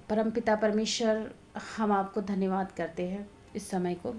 परमपिता परमेश्वर, हम आपको धन्यवाद करते हैं इस समय को।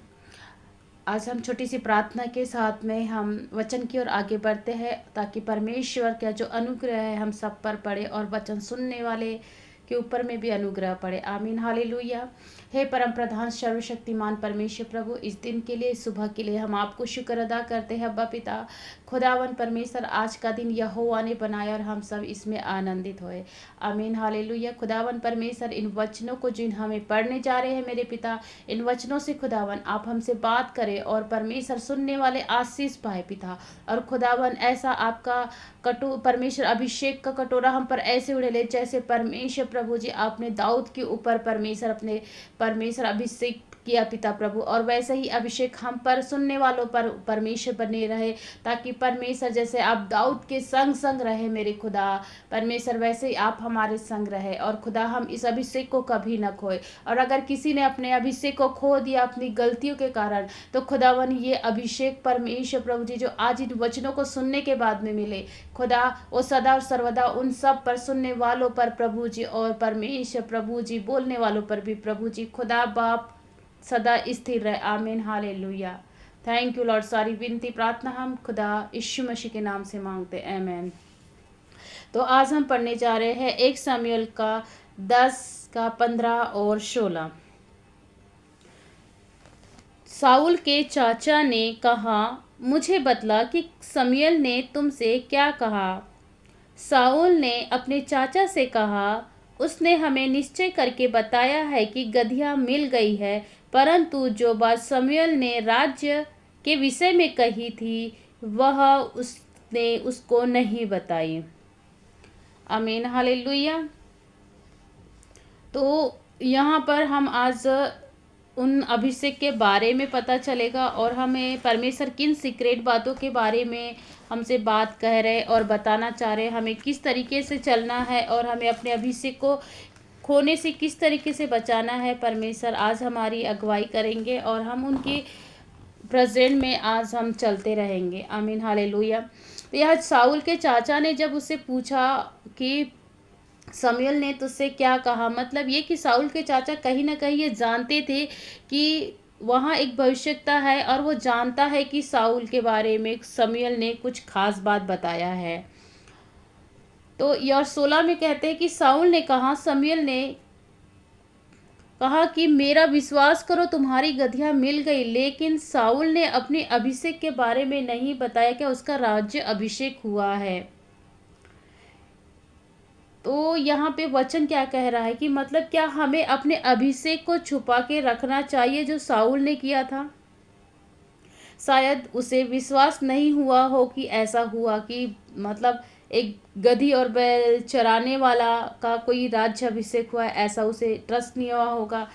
आज हम छोटी सी प्रार्थना के साथ में हम वचन की ओर आगे बढ़ते हैं, ताकि परमेश्वर का जो अनुग्रह है हम सब पर पड़े और वचन सुनने वाले के ऊपर में भी अनुग्रह पड़े। आमीन, हालेलुया। हे परम प्रधान सर्वशक्तिमान परमेश्वर प्रभु, इस दिन के लिए, सुबह के लिए हम आपको शुक्र अदा करते हैं। अब्बा पिता खुदावन परमेश्वर, आज का दिन यहोवा ने बनाया और हम सब इसमें आनंदित होए। आमीन, हालेलुया। खुदावन परमेश्वर, इन वचनों को जिन हमें पढ़ने जा रहे हैं मेरे पिता, इन वचनों से खुदावन आप हमसे बात करें और परमेश्वर सुनने वाले आशीष पाए पिता। और खुदावन ऐसा आपका परमेश्वर अभिषेक का कटोरा हम पर ऐसे उड़ेले जैसे परमेश्वर प्रभु जी आपने दाऊद के ऊपर परमेश्वर अभिषेक किया पिता प्रभु, और वैसे ही अभिषेक हम पर सुनने वालों पर परमेश्वर बने रहे, ताकि परमेश्वर जैसे आप दाऊद के संग संग रहे मेरे खुदा परमेश्वर, वैसे ही आप हमारे संग रहे। और खुदा हम इस अभिषेक को कभी न खोए, और अगर किसी ने अपने अभिषेक को खो दिया अपनी गलतियों के कारण, तो खुदावन ये अभिषेक परमेश्वर प्रभु जी जो आज इन वचनों को सुनने के बाद में मिले, खुदा वो सदा और सर्वदा उन सब पर, सुनने वालों पर प्रभु जी, और परमेश्वर प्रभु जी बोलने वालों पर भी प्रभु जी खुदा बाप सदा स्थिर रहे। आमीन, हालेलुया। Thank you Lord. सारी विनती प्रार्थना हम खुदा यीशु मसीह के नाम से मांगते, आमीन। तो आज हम पढ़ने जा रहे हैं 1 शमूएल का 10 का 15 और 16। साउल के चाचा ने कहा, मुझे बतला कि शमूएल ने तुमसे क्या कहा। साउल ने अपने चाचा से कहा, उसने हमें निश्चय करके बताया है कि गदहिया मिल गई है, परंतु जो बात शमूएल ने राज्य के विषय में कही थी वह उसने उसको नहीं बताई। आमीन, हालेलुया। तो यहाँ पर हम आज उन अभिषेक के बारे में पता चलेगा, और हमें परमेश्वर किन सीक्रेट बातों के बारे में हमसे बात कह रहे और बताना चाह रहे, हमें किस तरीके से चलना है और हमें अपने अभिषेक को खोने से किस तरीके से बचाना है। परमेश्वर आज हमारी अगुवाई करेंगे और हम उनकी प्रेजेंट में आज हम चलते रहेंगे। आमीन, हालेलुया। तो यह साउल के चाचा ने जब उससे पूछा कि शमूएल ने तुझसे क्या कहा, मतलब ये कि साउल के चाचा कहीं ना कहीं ये जानते थे कि वहाँ एक भविष्यता है, और वो जानता है कि साउल के बारे में शमूएल ने कुछ खास बात बताया है। तो यार 16 में कहते हैं कि साउल ने कहा, शमूएल ने कहा कि मेरा विश्वास करो तुम्हारी गदहिया मिल गई, लेकिन साउल ने अपने अभिषेक के बारे में नहीं बताया कि उसका राज्य अभिषेक हुआ है। तो यहाँ पे वचन क्या कह रहा है कि मतलब क्या हमें अपने अभिषेक को छुपा के रखना चाहिए जो साउल ने किया था। शायद उसे विश्वास नहीं हुआ हो कि ऐसा हुआ, कि मतलब एक गधी और बैल चराने वाला का कोई राज्य अभिषेक हुआ है, ऐसा उसे ट्रस्ट नहीं हुआ होगा,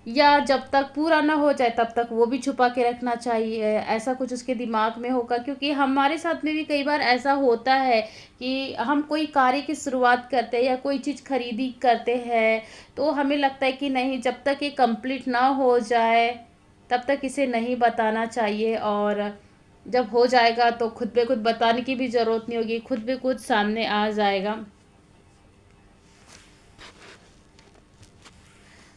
या जब तक पूरा ना हो जाए तब तक वो भी छुपा के रखना चाहिए, ऐसा कुछ उसके दिमाग में होगा। क्योंकि हमारे साथ में भी कई बार ऐसा होता है कि हम कोई कार्य की शुरुआत करते हैं या कोई चीज़ खरीदी करते हैं, तो हमें लगता है कि नहीं, जब तक ये कंप्लीट ना हो जाए तब तक इसे नहीं बताना चाहिए, और जब हो जाएगा तो खुद पे खुद बताने की भी ज़रूरत नहीं होगी, खुद पे खुद सामने आ जाएगा।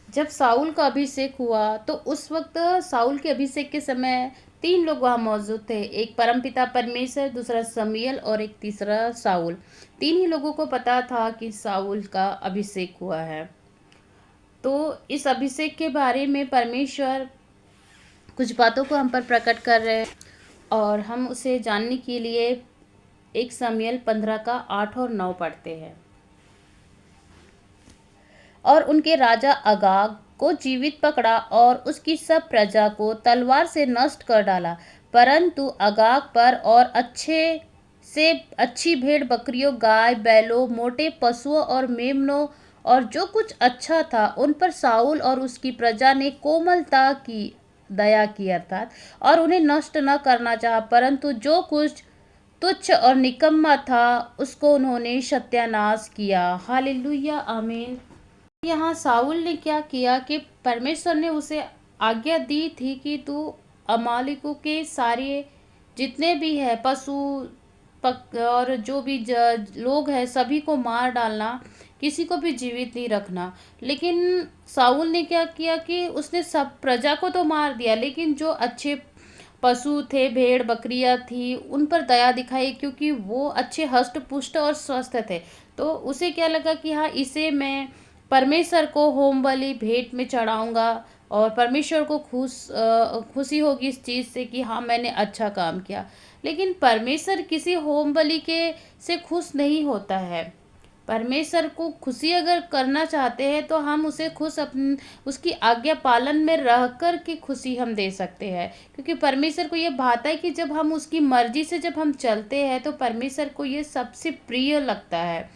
जब साउल का अभिषेक हुआ तो उस वक्त साउल के अभिषेक के समय 3 लोग वहाँ मौजूद थे, एक परमपिता परमेश्वर, दूसरा शमूएल और एक तीसरा साउल। 3 ही लोगों को पता था कि साउल का अभिषेक हुआ है। तो इस अभिषेक के बारे में परमेश्वर कुछ बातों को हम पर प्रकट कर रहे हैं, और हम उसे जानने के लिए 1 शमूएल 15 का 8 और 9 पढ़ते हैं। और उनके राजा अगाग को जीवित पकड़ा और उसकी सब प्रजा को तलवार से नष्ट कर डाला, परंतु अगाग पर और अच्छी भेड़ बकरियों, गाय बैलों, मोटे पशुओं और मेमनों और जो कुछ अच्छा था उन पर साउल और उसकी प्रजा ने कोमलता की दया की, अर्थात और उन्हें नष्ट न करना चाहा, परंतु जो कुछ तुच्छ और निकम्मा था उसको उन्होंने सत्यानाश किया। हालेलुया, आमीन। यहाँ साउल ने क्या किया कि परमेश्वर ने उसे आज्ञा दी थी कि तू अमालिकों के सारे जितने भी है पशु और जो भी लोग हैं सभी को मार डालना, किसी को भी जीवित नहीं रखना। लेकिन साउल ने क्या किया कि उसने सब प्रजा को तो मार दिया, लेकिन जो अच्छे पशु थे, भेड़ बकरियां थी, उन पर दया दिखाई, क्योंकि वो अच्छे हष्ट पुष्ट और स्वस्थ थे। तो उसे क्या लगा कि हाँ, इसे मैं परमेश्वर को होम बलि भेंट में चढ़ाऊंगा और परमेश्वर को खुशी होगी इस चीज़ से कि हाँ, मैंने अच्छा काम किया। लेकिन परमेश्वर किसी होम बलि के से खुश नहीं होता है। परमेश्वर को खुशी अगर करना चाहते हैं तो हम उसे खुश उसकी आज्ञा पालन में रह कर के खुशी हम दे सकते हैं, क्योंकि परमेश्वर को ये भाता है कि जब हम उसकी मर्जी से जब हम चलते हैं तो परमेश्वर को ये सबसे प्रिय लगता है।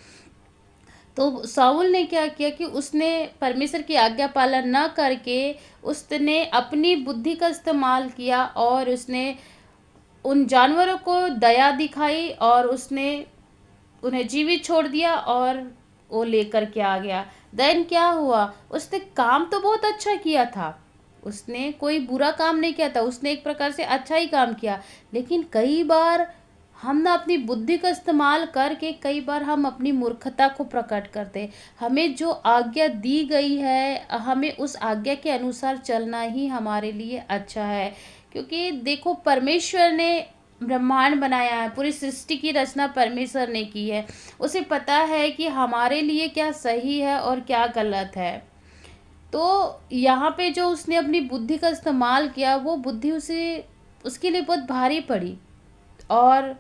तो साउल ने क्या किया कि उसने परमेश्वर की आज्ञा पालन न करके उसने अपनी बुद्धि का इस्तेमाल किया और उसने उन जानवरों को दया दिखाई और उसने उन्हें जीवित छोड़ दिया और वो लेकर के आ गया। देन क्या हुआ, उसने काम तो बहुत अच्छा किया था, उसने कोई बुरा काम नहीं किया था, उसने एक प्रकार से अच्छा ही काम किया। लेकिन कई बार हम ना अपनी बुद्धि का इस्तेमाल करके कई बार हम अपनी मूर्खता को प्रकट करते हैं। हमें जो आज्ञा दी गई है हमें उस आज्ञा के अनुसार चलना ही हमारे लिए अच्छा है, क्योंकि देखो परमेश्वर ने ब्रह्मांड बनाया है, पूरी सृष्टि की रचना परमेश्वर ने की है। उसे पता है कि हमारे लिए क्या सही है और क्या गलत है। तो यहाँ पे जो उसने अपनी बुद्धि का इस्तेमाल किया वो बुद्धि उसे उसके लिए बहुत भारी पड़ी और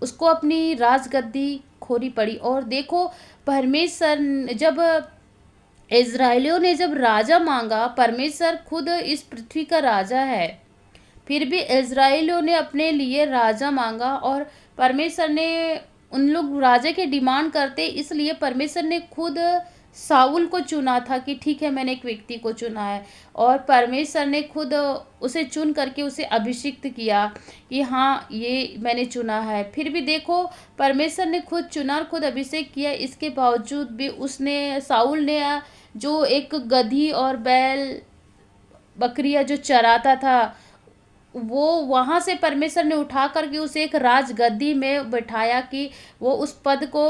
उसको अपनी राजगद्दी खोनी पड़ी। और देखो परमेश्वर जब इज़राइलियों ने जब राजा मांगा, परमेश्वर खुद इस पृथ्वी का राजा है, फिर भी इज़राइलियों ने अपने लिए राजा मांगा और परमेश्वर ने उन लोग राजा के डिमांड करते, इसलिए परमेश्वर ने खुद साउल को चुना था कि ठीक है, मैंने एक व्यक्ति को चुना है। और परमेश्वर ने खुद उसे चुन करके उसे अभिषिक्त किया कि हाँ, ये मैंने चुना है। फिर भी देखो परमेश्वर ने खुद चुना और खुद अभिषेक किया, इसके बावजूद भी उसने साउल ने जो एक गधी और बैल बकरियां जो चराता था, वो वहाँ से परमेश्वर ने उठा करके उसे एक राजगद्दी में बिठाया कि वो उस पद को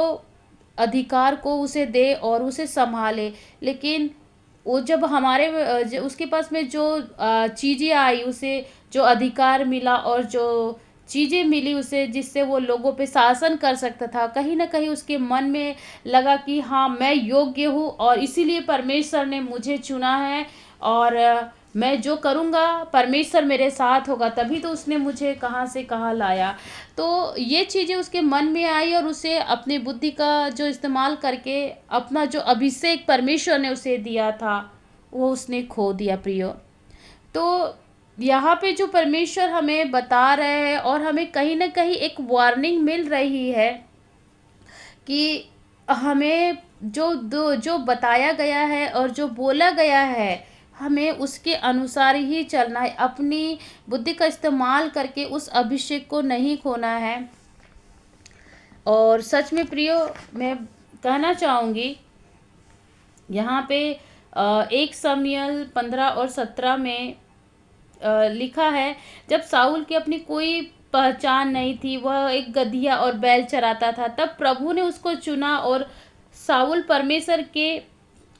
अधिकार को उसे दे और उसे संभाले। लेकिन वो जब उसके पास में जो चीज़ें आई, उसे जो अधिकार मिला और जो चीज़ें मिली उसे जिससे वो लोगों पे शासन कर सकता था, कहीं ना कहीं उसके मन में लगा कि हाँ, मैं योग्य हूँ और इसीलिए परमेश्वर ने मुझे चुना है और मैं जो करूँगा परमेश्वर मेरे साथ होगा, तभी तो उसने मुझे कहाँ से कहाँ लाया। तो ये चीज़ें उसके मन में आई और उसे अपनी बुद्धि का जो इस्तेमाल करके अपना जो अभिषेक परमेश्वर ने उसे दिया था वो उसने खो दिया प्रियो। तो यहाँ पे जो परमेश्वर हमें बता रहे हैं और हमें कहीं ना कहीं एक वार्निंग मिल रही है कि हमें जो बताया गया है और जो बोला गया है हमें उसके अनुसार ही चलना है, अपनी बुद्धि का इस्तेमाल करके उस अभिषेक को नहीं खोना है। और सच में प्रियो, मैं कहना चाहूँगी यहाँ पे 1 शमूएल 15 और 17 में लिखा है, जब साउल की अपनी कोई पहचान नहीं थी, वह एक गधिया और बैल चराता था, तब प्रभु ने उसको चुना और साउल परमेश्वर के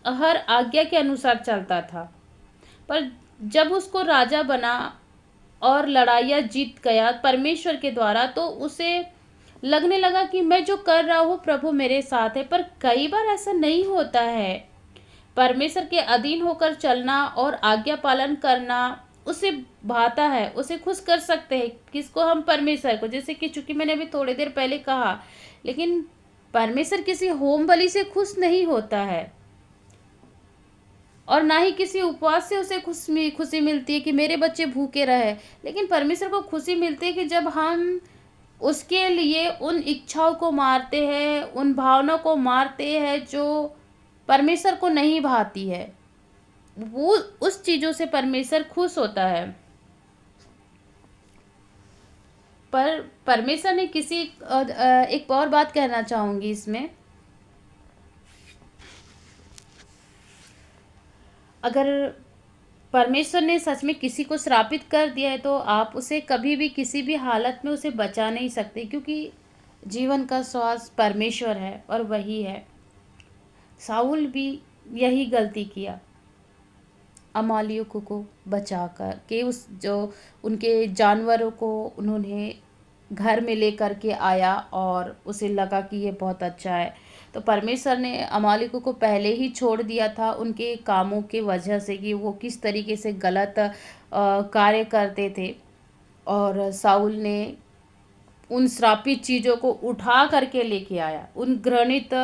हर आज्ञा के अनुसार चलता था। पर जब उसको राजा बना और लड़ाइयाँ जीत गया परमेश्वर के द्वारा, तो उसे लगने लगा कि मैं जो कर रहा हूँ प्रभु मेरे साथ है। पर कई बार ऐसा नहीं होता है। परमेश्वर के अधीन होकर चलना और आज्ञा पालन करना उसे भाता है, उसे खुश कर सकते हैं। किसको? हम परमेश्वर को। जैसे कि चूंकि मैंने अभी थोड़ी देर पहले कहा, लेकिन परमेश्वर किसी होम बलि से खुश नहीं होता है और ना ही किसी उपवास से उसे खुशी मिलती है कि मेरे बच्चे भूखे रहे। लेकिन परमेश्वर को खुशी मिलती है कि जब हम उसके लिए उन इच्छाओं को मारते हैं, उन भावनाओं को मारते हैं जो परमेश्वर को नहीं भाती है, वो उस चीज़ों से परमेश्वर खुश होता है। पर परमेश्वर ने एक और बात कहना चाहूँगी इसमें, अगर परमेश्वर ने सच में किसी को श्रापित कर दिया है तो आप उसे कभी भी किसी भी हालत में उसे बचा नहीं सकते, क्योंकि जीवन का श्वास परमेश्वर है और वही है। साउल भी यही गलती किया, अमालियों को बचा कर के उस जो उनके जानवरों को उन्होंने घर में लेकर के आया और उसे लगा कि ये बहुत अच्छा है। तो परमेश्वर ने अमालिकों को पहले ही छोड़ दिया था उनके कामों के वजह से कि वो किस तरीके से गलत कार्य करते थे। और साउल ने उन श्रापित चीज़ों को उठा करके लेके आया, उन घृणित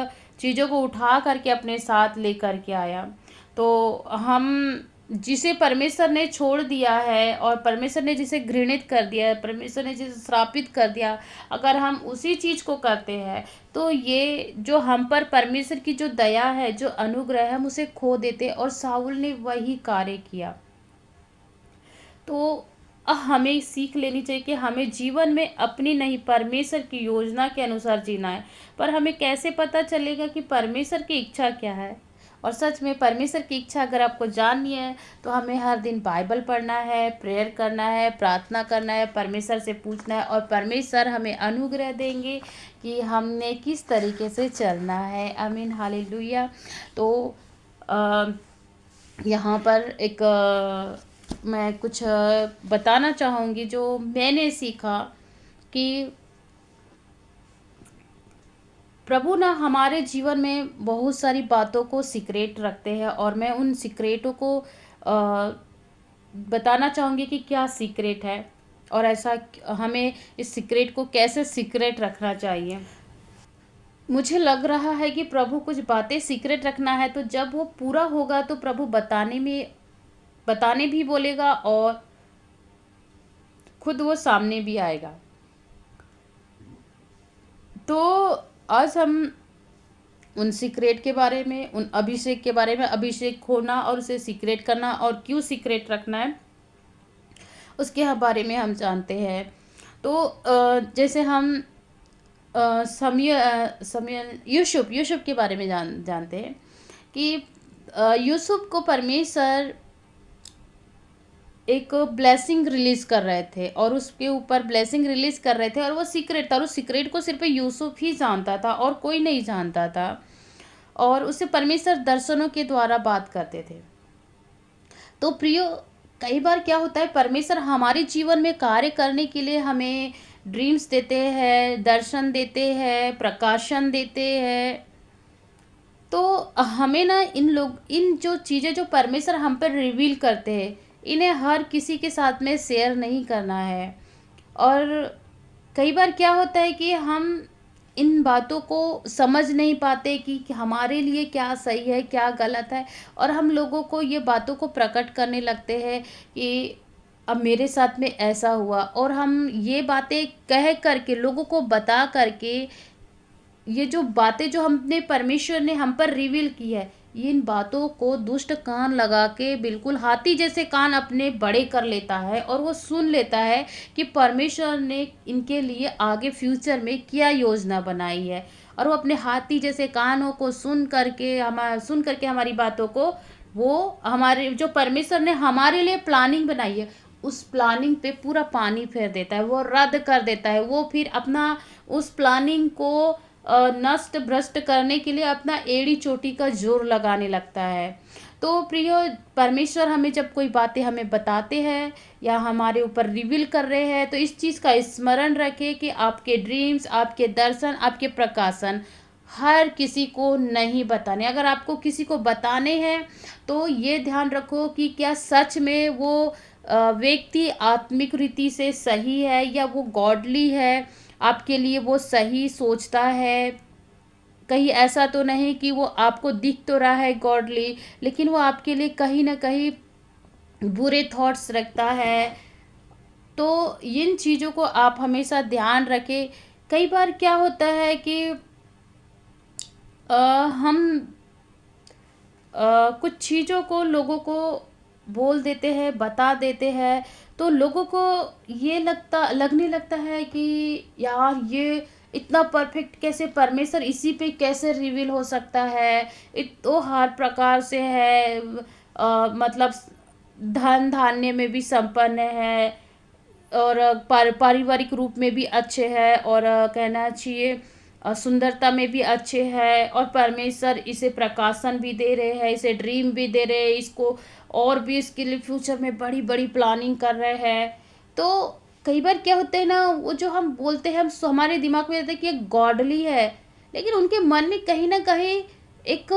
चीज़ों को उठा करके अपने साथ लेकर के आया। तो हम जिसे परमेश्वर ने छोड़ दिया है और परमेश्वर ने जिसे घृणित कर दिया है, परमेश्वर ने जिसे श्रापित कर दिया, अगर हम उसी चीज़ को करते हैं तो ये जो हम पर परमेश्वर की जो दया है, जो अनुग्रह है, हम उसे खो देते। और साउल ने वही कार्य किया। तो हमें सीख लेनी चाहिए कि हमें जीवन में अपनी नहीं, परमेश्वर की योजना के अनुसार जीना है। पर हमें कैसे पता चलेगा कि परमेश्वर की इच्छा क्या है? और सच में परमेश्वर की इच्छा अगर आपको जाननी है तो हमें हर दिन बाइबल पढ़ना है, प्रेयर करना है, प्रार्थना करना है, परमेश्वर से पूछना है और परमेश्वर हमें अनुग्रह देंगे कि हमने किस तरीके से चलना है। आमीन, हालेलुया। तो यहाँ पर एक मैं कुछ बताना चाहूँगी जो मैंने सीखा कि प्रभु ना हमारे जीवन में बहुत सारी बातों को सीक्रेट रखते हैं और मैं उन सीक्रेटों को बताना चाहूँगी कि क्या सीक्रेट है और ऐसा हमें इस सीक्रेट को कैसे सीक्रेट रखना चाहिए। मुझे लग रहा है कि प्रभु कुछ बातें सीक्रेट रखना है तो जब वो पूरा होगा तो प्रभु बताने भी बोलेगा और खुद वो सामने भी आएगा। तो आज हम उन सीक्रेट के बारे में, उन अभिषेक के बारे में, अभिषेक खोना और उसे सीक्रेट करना और क्यों सीक्रेट रखना है उसके बारे में हम जानते हैं। तो जैसे हम समयल यूसुफ के बारे में जानते हैं कि यूसुफ को परमेश्वर एक ब्लेसिंग रिलीज कर रहे थे और उसके ऊपर ब्लेसिंग रिलीज कर रहे थे और वो सीक्रेट था और उस सीक्रेट को सिर्फ यूसुफ ही जानता था और कोई नहीं जानता था और उससे परमेश्वर दर्शनों के द्वारा बात करते थे। तो प्रियो, कई बार क्या होता है, परमेश्वर हमारे जीवन में कार्य करने के लिए हमें ड्रीम्स देते हैं, दर्शन देते हैं, प्रकाशन देते हैं। तो हमें ना इन जो चीज़ें जो परमेश्वर हम पर रिवील करते हैं इन्हें हर किसी के साथ में शेयर नहीं करना है। और कई बार क्या होता है कि हम इन बातों को समझ नहीं पाते कि हमारे लिए क्या सही है, क्या गलत है, और हम लोगों को ये बातों को प्रकट करने लगते हैं कि अब मेरे साथ में ऐसा हुआ, और हम ये बातें कह करके लोगों को बता करके ये जो बातें जो हमने परमेश्वर ने हम पर रिवील की है, इन बातों को दुष्ट कान लगा के बिल्कुल हाथी जैसे कान अपने बड़े कर लेता है और वो सुन लेता है कि परमेश्वर ने इनके लिए आगे फ्यूचर में क्या योजना बनाई है। और वो अपने हाथी जैसे कानों को सुन करके हमारी बातों को, वो हमारे जो परमेश्वर ने हमारे लिए प्लानिंग बनाई है उस प्लानिंग पे पूरा पानी फेर देता है, वो रद्द कर देता है। वो फिर अपना उस प्लानिंग को नष्ट भ्रष्ट करने के लिए अपना एड़ी चोटी का जोर लगाने लगता है। तो प्रियो, परमेश्वर हमें जब कोई बातें हमें बताते हैं या हमारे ऊपर रिवील कर रहे हैं तो इस चीज़ का स्मरण रखें कि आपके ड्रीम्स, आपके दर्शन, आपके प्रकाशन हर किसी को नहीं बताने। अगर आपको किसी को बताने हैं तो ये ध्यान रखो कि क्या सच में वो व्यक्ति आत्मिक रीति से सही है या वो गॉडली है, आपके लिए वो सही सोचता है। कहीं ऐसा तो नहीं कि वो आपको दिख तो रहा है गॉडली, लेकिन वो आपके लिए कहीं ना कहीं बुरे थॉट्स रखता है। तो इन चीज़ों को आप हमेशा ध्यान रखें। कई बार क्या होता है कि हम कुछ चीज़ों को लोगों को बोल देते हैं, बता देते हैं, तो लोगों को ये लगने लगता है कि यार ये इतना परफेक्ट कैसे, परमेश्वर इसी पे कैसे रिवील हो सकता है, तो हर प्रकार से है, मतलब धन धान्य में भी संपन्न है और पारिवारिक रूप में भी अच्छे हैं और कहना चाहिए सुंदरता में भी अच्छे हैं, और परमेश्वर इसे प्रकाशन भी दे रहे हैं, इसे ड्रीम भी दे रहे हैं, इसको और भी इसके लिए फ्यूचर में बड़ी बड़ी प्लानिंग कर रहे हैं। तो कई बार क्या होता है ना, वो जो हम बोलते हैं, हम हमारे दिमाग में रहता है कि ये गॉडली है, लेकिन उनके मन में कहीं ना कहीं एक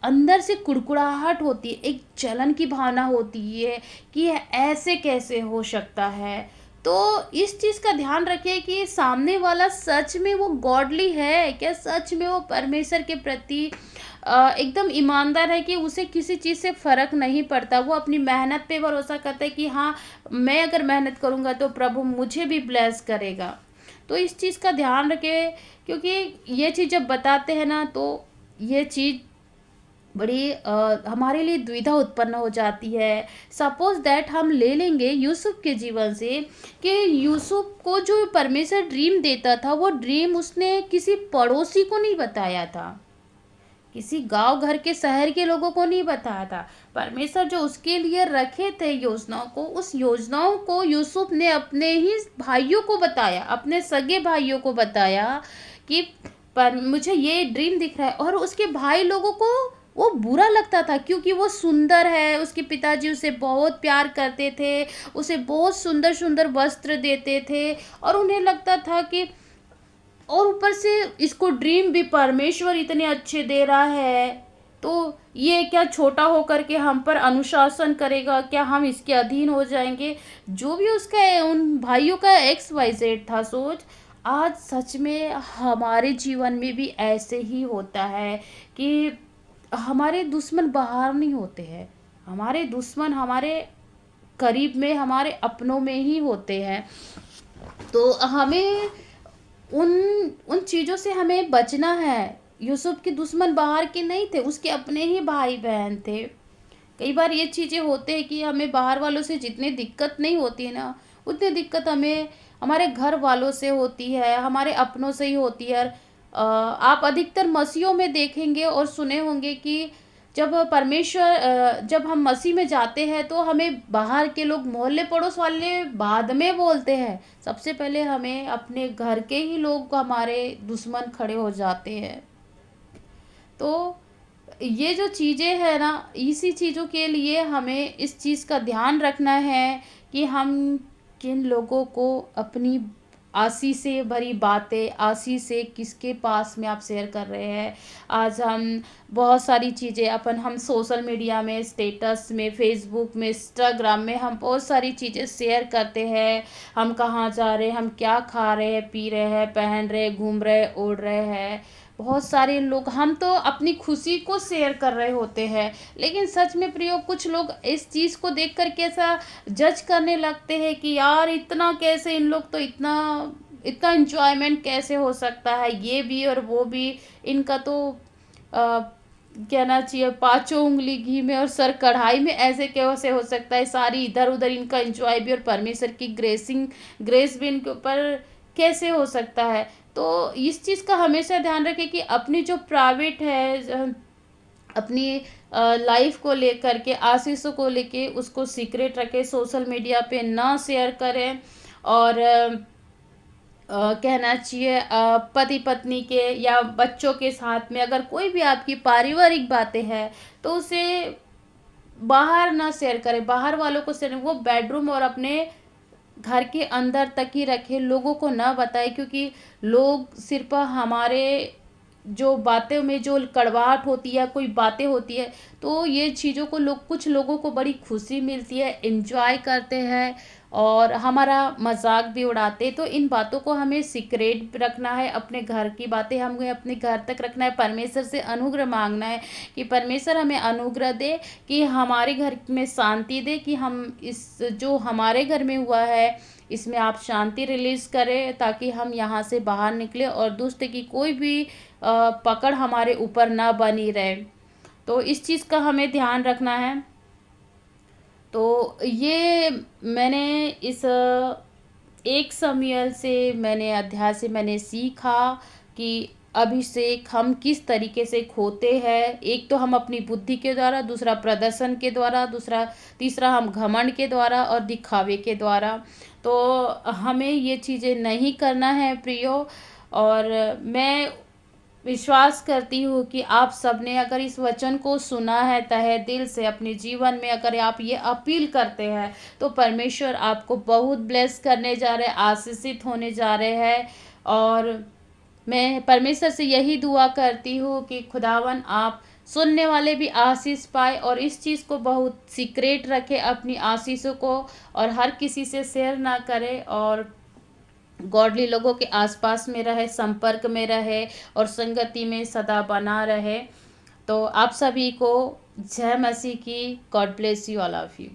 अंदर से कुड़कुड़ाहट होती है, एक जलन की भावना होती है कि ये ऐसे कैसे हो सकता है। तो इस चीज़ का ध्यान रखिए कि सामने वाला सच में वो गॉडली है क्या, सच में वो परमेश्वर के प्रति एकदम ईमानदार है, कि उसे किसी चीज़ से फ़र्क नहीं पड़ता, वो अपनी मेहनत पे भरोसा करता है कि हाँ, मैं अगर मेहनत करूँगा तो प्रभु मुझे भी ब्लेस करेगा। तो इस चीज़ का ध्यान रखें, क्योंकि ये चीज़ जब बताते हैं ना, तो ये चीज़ बड़ी हमारे लिए दुविधा उत्पन्न हो जाती है। सपोज दैट हम ले लेंगे यूसुफ के जीवन से, कि यूसुफ को जो परमेश्वर ड्रीम देता था, वो ड्रीम उसने किसी पड़ोसी को नहीं बताया था, किसी गांव घर के शहर के लोगों को नहीं बताया था। परमेश्वर जो उसके लिए रखे थे योजनाओं को, उस योजनाओं को यूसुफ ने अपने ही भाइयों को बताया, अपने सगे भाइयों को बताया कि पर मुझे ये ड्रीम दिख रहा है। और उसके भाई लोगों को वो बुरा लगता था, क्योंकि वो सुंदर है, उसके पिताजी उसे बहुत प्यार करते थे, उसे बहुत सुंदर सुंदर वस्त्र देते थे, और उन्हें लगता था कि, और ऊपर से इसको ड्रीम भी परमेश्वर इतने अच्छे दे रहा है, तो ये क्या छोटा होकर के हम पर अनुशासन करेगा, क्या हम इसके अधीन हो जाएंगे। जो भी उसका उन भाइयों का XYZ था सोच। आज सच में हमारे जीवन में भी ऐसे ही होता है कि हमारे दुश्मन बाहर नहीं होते हैं, हमारे दुश्मन हमारे करीब में, हमारे अपनों में ही होते हैं। तो हमें उन उन चीज़ों से हमें बचना है। यूसुफ के दुश्मन बाहर के नहीं थे, उसके अपने ही भाई बहन थे। कई बार ये चीज़ें होते हैं कि हमें बाहर वालों से जितनी दिक्कत नहीं होती है ना, उतनी दिक्कत हमें हमारे घर वालों से होती है, हमारे अपनों से ही होती है। आप अधिकतर मसीहों में देखेंगे और सुने होंगे कि जब हम मसीह में जाते हैं, तो हमें बाहर के लोग, मोहल्ले पड़ोस वाले बाद में बोलते हैं, सबसे पहले हमें अपने घर के ही लोग हमारे दुश्मन खड़े हो जाते हैं। तो ये जो चीज़ें हैं ना, इसी चीज़ों के लिए हमें इस चीज़ का ध्यान रखना है कि हम किन लोगों को अपनी आशीष से भरी बातें, आशीष से किसके पास में आप शेयर कर रहे हैं। आज हम बहुत सारी चीज़ें हम सोशल मीडिया में, स्टेटस में, फेसबुक में, इंस्टाग्राम में हम बहुत सारी चीज़ें शेयर करते हैं। हम कहाँ जा रहे हैं, हम क्या खा रहे हैं, पी रहे हैं, पहन रहे, घूम रहे, उड़ रहे हैं। बहुत सारे लोग, हम तो अपनी खुशी को शेयर कर रहे होते हैं, लेकिन सच में प्रियो, कुछ लोग इस चीज़ को देख कर कैसा जज करने लगते हैं कि यार इतना कैसे, इन लोग तो इतना इतना इंजॉयमेंट कैसे हो सकता है, ये भी और वो भी, इनका तो आ, कहना चाहिए पांचों उंगली घी में और सर कढ़ाई में, ऐसे कैसे हो सकता है, सारी इधर उधर इनका एंजॉय भी और परमेश्वर की ग्रेस भी इनके ऊपर कैसे हो सकता है। तो इस चीज़ का हमेशा ध्यान रखें कि अपनी जो प्राइवेट है, अपनी लाइफ को लेकर के, आशीषों को लेके, उसको सीक्रेट रखें, सोशल मीडिया पे ना शेयर करें। और कहना चाहिए पति पत्नी के या बच्चों के साथ में अगर कोई भी आपकी पारिवारिक बातें हैं, तो उसे बाहर ना शेयर करें, बाहर वालों को शेयर, वो बेडरूम और अपने घर के अंदर तक ही रखें, लोगों को ना बताएं। क्योंकि लोग सिर्फ हमारे जो बातें में जो कड़वाहट होती है, कोई बातें होती है, तो ये चीज़ों को कुछ लोगों को बड़ी खुशी मिलती है, एंजॉय करते हैं और हमारा मजाक भी उड़ाते हैं। तो इन बातों को हमें सीक्रेट रखना है, अपने घर की बातें हमें अपने घर तक रखना है, परमेश्वर से अनुग्रह मांगना है कि परमेश्वर हमें अनुग्रह दे, कि हमारे घर में शांति दे, कि हम इस जो हमारे घर में हुआ है इसमें आप शांति रिलीज़ करें, ताकि हम यहाँ से बाहर निकले और दुष्ट की कोई भी पकड़ हमारे ऊपर ना बनी रहे। तो इस चीज़ का हमें ध्यान रखना है। तो ये मैंने इस एक समूएल से मैंने अध्याय से मैंने सीखा कि अभिषेक हम किस तरीके से खोते हैं। एक तो हम अपनी बुद्धि के द्वारा, दूसरा प्रदर्शन के द्वारा, तीसरा हम घमंड के द्वारा और दिखावे के द्वारा। तो हमें ये चीज़ें नहीं करना है प्रियो। और मैं विश्वास करती हूँ कि आप सबने अगर इस वचन को सुना है तहे दिल से अपने जीवन में, अगर आप ये अपील करते हैं तो परमेश्वर आपको बहुत ब्लेस करने जा रहे हैं, आशीषित होने जा रहे हैं। और मैं परमेश्वर से यही दुआ करती हूँ कि खुदावन आप सुनने वाले भी आशीष पाए और इस चीज़ को बहुत सीक्रेट रखे अपनी आशीषों को, और हर किसी से शेयर ना करे, और गॉडली लोगों के आसपास में रहे, संपर्क में रहे और संगति में सदा बना रहे। तो आप सभी को जय मसीह की। God bless you all of you.